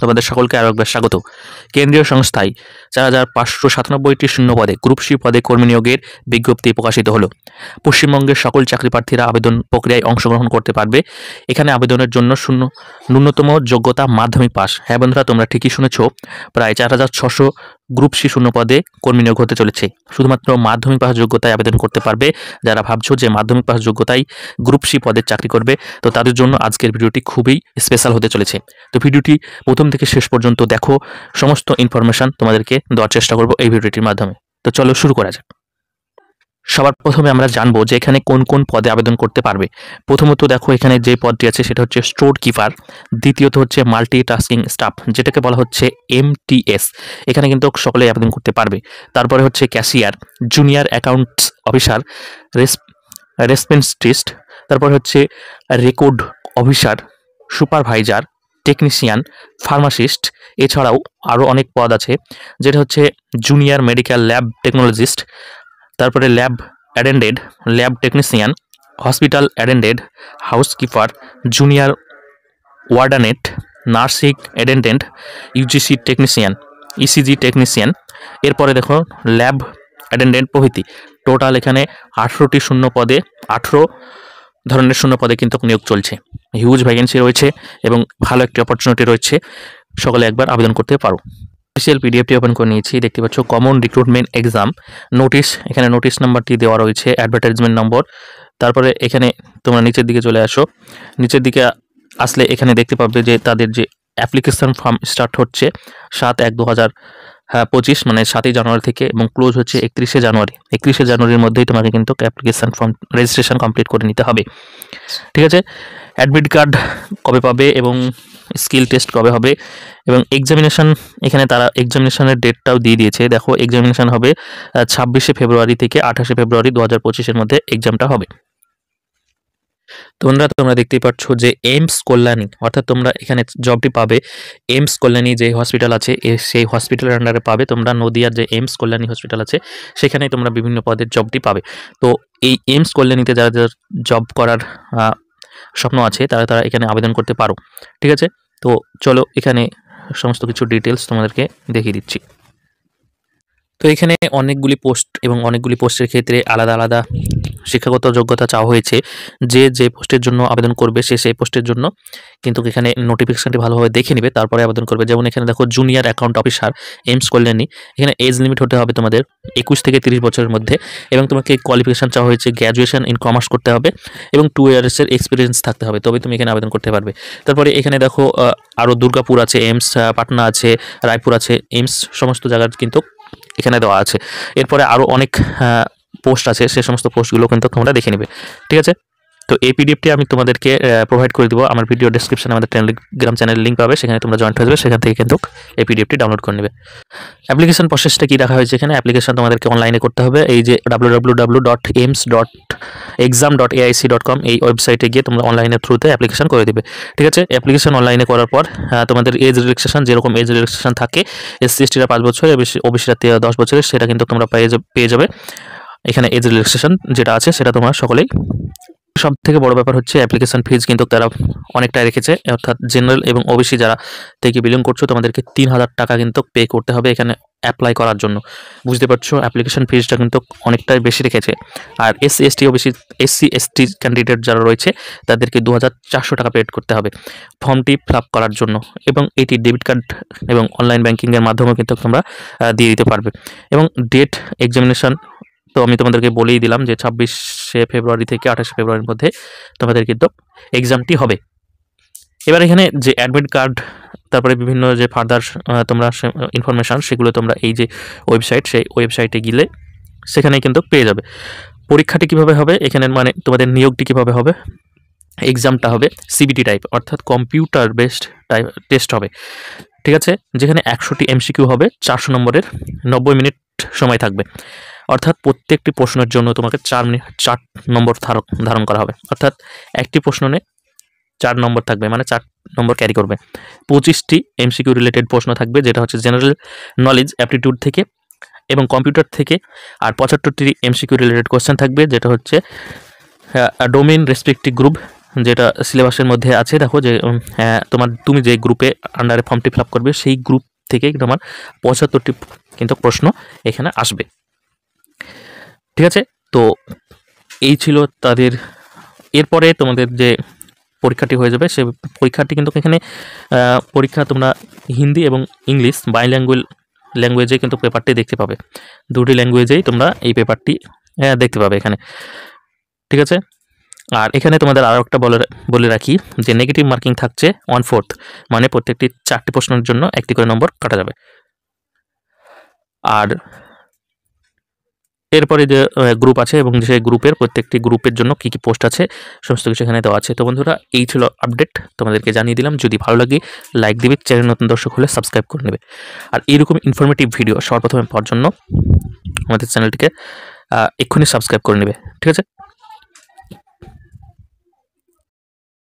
তোমাদের সকলকে আরো একবার স্বাগত। কেন্দ্রীয় সংস্থায় ৪৫৯৭টি শূন্য পদে গ্রুপ সি পদে কর্মী নিয়োগের বিজ্ঞপ্তি প্রকাশিত হলো। পশ্চিমবঙ্গের সকল চাকরি প্রার্থীরা আবেদন প্রক্রিয়ায় অংশগ্রহণ করতে পারবে। এখানে আবেদনের জন্য ন্যূনতম যোগ্যতা মাধ্যমিক পাস। হ্যাঁ বন্ধুরা, তোমরা ঠিকই শুনেছো, প্রায় ৪৬০০ গ্রুপ সি শূন্য পদে কর্মী নিয়োগ হতে চলেছে। শুধুমাত্র মাধ্যমিক পাস যোগ্যতায় আবেদন করতে পারবে। যারা ভাবছো যে মাধ্যমিক পাস যোগ্যতায় গ্রুপ সি পদের চাকরি করবে, তো তাদের জন্য আজকের ভিডিওটি খুবই স্পেশাল হতে চলেছে। তো ভিডিওটি প্রথম থেকে শেষ পর্যন্ত দেখো, সমস্ত ইনফরমেশন তোমাদেরকে দেওয়ার চেষ্টা করব এই ভিডিওটির মাধ্যমে। তো চলো শুরু করা যাক। সবার প্রথমে আমরা জানবো যে এখানে কোন কোন পদে আবেদন করতে পারবে। প্রথমত দেখো, এখানে যে পদটি আছে সেটা হচ্ছে স্টোর কিপার। দ্বিতীয়ত হচ্ছে মাল্টিটাস্কিং স্টাফ, যেটাকে বলা হচ্ছে MTS। এখানে কিন্তু সকলেই আবেদন করতে পারবে। তারপরে হচ্ছে cashier, junior accounts officer, receptionist, তারপরে হচ্ছে record officer, supervisor, technician, pharmacist. এছাড়াও আরও অনেক পদ আছে, যেটা হচ্ছে জুনিয়র মেডিকেল ল্যাব টেকনোলজিস্ট, তারপরে lab attendant, lab technician, hospital attendant, housekeeper, junior ward attendant, nursing attendant, UGC technician, ECG technician. এরপরে দেখো ল্যাব অ্যাটেন্ডেন্ট প্রভৃতি। টোটাল এখানে 18টি শূন্য পদে 18 ধরনের শূন্য পদে কিন্তু নিয়োগ চলছে। হিউজ ভ্যাকেন্সি রয়েছে এবং ভালো একটি অপরচুনিটি রয়েছে, সকলে একবার আবেদন করতে পারো। অফিসিয়াল পিডিএফটি ওপেন করে নিয়েছি, দেখতে পাচ্ছ কমন রিক্রুটমেন্ট এক্সাম নোটিশ। এখানে নোটিশ নাম্বারটি দেওয়া রয়েছে, অ্যাডভার্টাইজমেন্ট নম্বর। তারপরে এখানে তোমরা নিচের দিকে চলে আসো। নিচের দিকে আসলে এখানে দেখতে পাবে যে তাদের যে অ্যাপ্লিকেশন ফর্ম স্টার্ট হচ্ছে 7/1/2025, মানে 7ই জানুয়ারি থেকে, এবং ক্লোজ হচ্ছে 31শে জানুয়ারি। 31শে জানুয়ারির মধ্যেই তোমাকে কিন্তু অ্যাপ্লিকেশন ফর্ম রেজিস্ট্রেশন কমপ্লিট করে নিতে হবে। ঠিক আছে, অ্যাডমিট কার্ড কবে পাবে এবং স্কিল টেস্ট কবে হবে এবং এক্সামিনেশন, এখানে তারা এক্সামিনেশনের ডেটটাও দিয়ে দিয়েছে। দেখো, এক্সামিনেশন হবে 26শে ফেব্রুয়ারি থেকে 28শে ফেব্রুয়ারি 2025-এর মধ্যে এক্সামটা হবে। তোমরা দেখতেই পাচ্ছ যে এইমস কল্যাণী, অর্থাৎ তোমরা এখানে জবটি পাবে এইমস কল্যাণী যে হসপিটাল আছে, সেই হসপিটালের আন্ডারে পাবে। তোমরা নদিয়ার যে এইমস কল্যাণী হসপিটাল আছে সেখানে তোমরা বিভিন্ন পদের জবটি পাবে। তো এই এইমস কল্যাণীতে যারা যারা জব করার স্বপ্ন আছে তারা এখানে আবেদন করতে পারো। ঠিক আছে, তো চলো এখানে সমস্ত কিছু ডিটেলস তোমাদেরকে দেখিয়ে দিচ্ছি। তো এখানে অনেকগুলি পোস্ট এবং অনেকগুলি পোস্টের ক্ষেত্রে আলাদা আলাদা শিক্ষাগত যোগ্যতা চাওয়া হয়েছে। যে পোস্টের জন্য আবেদন করবে সেই পোস্টের জন্য কিন্তু এখানে নোটিফিকেশনটি ভালোভাবে দেখে নেবে, তারপরে আবেদন করবে। যেমন এখানে দেখো junior account officer AIIMS Kalyani, এখানে এজ লিমিট হতে হবে তোমাদের 21 থেকে 30 বছরের মধ্যে, এবং তোমাকে কোয়ালিফিকেশন চাওয়া হয়েছে গ্র্যাজুয়েশন ইন কমার্স করতে হবে এবং 2 ইয়ার্সের এক্সপিরিয়েন্স থাকতে হবে, তবে তুমি এখানে আবেদন করতে পারবে। তারপরে এখানে দেখো আরও দুর্গাপুর আছে এইমস, পাটনা আছে, রায়পুর আছে এইমস, সমস্ত জায়গার কিন্তু এখানে দেওয়া আছে। এরপরে আরও অনেক পোস্ট আছে, সে সমস্ত পোস্টগুলো কিন্তু তোমরা দেখে নেবে। ঠিক আছে, তো এই পিডিএফটি আমি তোমাদেরকে প্রোভাইড করে দেবো আমার ভিডিও ডেসক্রিপশনে। আমাদের টেলিগ্রাম চ্যানেলের লিঙ্ক পাবে, সেখানে তোমরা জয়েন্ট হয়ে যাবে, সেখান থেকে কিন্তু এই পিডিএফটি ডাউনলোড করে নেবে। অ্যাপ্লিকেশন প্রসেসটা কী রাখা হয়েছে এখানে, অ্যাপ্লিকেশন তোমাদেরকে অনলাইনে করতে হবে। এই যে www.aims.exam.aic.com এই ওয়েবসাইটে গিয়ে তোমরা অনলাইনের থ্রুতে অ্যাপ্লিকেশন করে দেবে। ঠিক আছে, অ্যাপ্লিকেশন অনলাইনে করার পর তোমাদের এজ রিল্যাক্সেশন, যেরকম এজ রিল্যাক্সেশন থাকে SC ST-রা 5 বছর, OBC-রা 10 বছরের, সেটা কিন্তু তোমরা পেয়ে যাবে। এখানে এজ রিল্যাক্সেশন যেটা আছে সেটা তোমরা সকলেই। সব থেকে বড় ব্যাপার হচ্ছে অ্যাপ্লিকেশন ফিজ কিন্তু তারা অনেকটাই রেখেছে, অর্থাৎ জেনারেল এবং OBC যারা থেকে বিলং করছো তোমাদেরকে 3000 টাকা কিন্তু পে করতে হবে এখানে অ্যাপ্লাই করার জন্য। বুঝতে পারছো, অ্যাপ্লিকেশন ফিজটা কিন্তু অনেকটাই বেশি রেখেছে। আর SC ST ক্যান্ডিডেট যারা রয়েছে তাদেরকে 2400 টাকা পে করতে হবে ফর্মটি ফিল আপ করার জন্য, এবং এটি ডেবিট কার্ড এবং অনলাইন ব্যাঙ্কিংয়ের মাধ্যমেও কিন্তু তোমরা দিয়ে দিতে পারবে। এবং ডেট এক্সামিনেশন তো আমি তোমাদেরকে বলেই দিলাম যে 26শে ফেব্রুয়ারি থেকে 28শে ফেব্রুয়ারির মধ্যে তোমাদের কিন্তু এক্সামটি হবে। এবার এখানে যে অ্যাডমিট কার্ড, তারপরে বিভিন্ন যে ফার্দার তোমরা ইনফরমেশান, সেগুলো তোমরা এই যে ওয়েবসাইট, সেই ওয়েবসাইটে গেলে সেখানে কিন্তু পেয়ে যাবে। পরীক্ষাটি কীভাবে হবে এখানে, মানে তোমাদের নিয়োগটি কীভাবে হবে, এক্সামটা হবে CBT টাইপ, অর্থাৎ কম্পিউটার বেসড টাইপ টেস্ট হবে। ঠিক আছে, যেখানে 100টি MCQ হবে, 400 নম্বরের, 90 মিনিট সময় থাকবে। অর্থাৎ প্রত্যেকটি প্রশ্নের জন্য তোমাকে 4 নম্বর ধারণ করা হবে, অর্থাৎ একটি প্রশ্ন নিয়ে 4 নম্বর থাকবে, মানে 4 নম্বর ক্যারি করবে। 25টি MCQ রিলেটেড প্রশ্ন থাকবে, যেটা হচ্ছে জেনারেল নলেজ অ্যাপটিটিউড থেকে এবং কম্পিউটার থেকে। আর 75টি MCQ রিলেটেড কোশ্চেন থাকবে, যেটা হচ্ছে ডোমেইন রেসপেক্টিভ গ্রুপ যেটা সিলেবাসের মধ্যে আছে, দেখো যে তুমি যে গ্রুপে আন্ডারে ফর্মটি ফিল আপ করবে সেই গ্রুপ থেকে তোমার 75টি কিন্তু প্রশ্ন এখানে আসবে। ঠিক আছে, তো এই ছিল তাদের। এরপরে তোমাদের যে পরীক্ষাটি হয়ে যাবে, সে পরীক্ষাটি কিন্তু এখানে পরীক্ষা তোমরা হিন্দি এবং ইংলিশ ল্যাঙ্গুয়েজে কিন্তু পেপারটি দেখতে পাবে। দুটি ল্যাঙ্গুয়েজেই তোমরা এই পেপারটি দেখতে পাবে এখানে। ঠিক আছে, আর এখানে তোমাদের আরও একটা বলে রাখি যে নেগেটিভ মার্কিং থাকছে 1/4, মানে প্রত্যেকটি 4টি প্রশ্নের জন্য 1টি করে নম্বর কাটা যাবে। আর এরপরে যে গ্রুপ আছে এবং সেই গ্রুপের প্রত্যেকটি গ্রুপের জন্য কী কী পোস্ট আছে সমস্ত কিছু এখানে দেওয়া আছে। তো বন্ধুরা, এই ছিল আপডেট, তোমাদেরকে জানিয়ে দিলাম। যদি ভালো লাগে লাইক দিবে, চ্যানেল নতুন দর্শক হলে সাবস্ক্রাইব করে নেবে। আর এইরকম ইনফরমেটিভ ভিডিও সর্বপ্রথমে পাওয়ার জন্য আমাদের চ্যানেলটিকে এক্ষুনি সাবস্ক্রাইব করে নেবে। ঠিক আছে।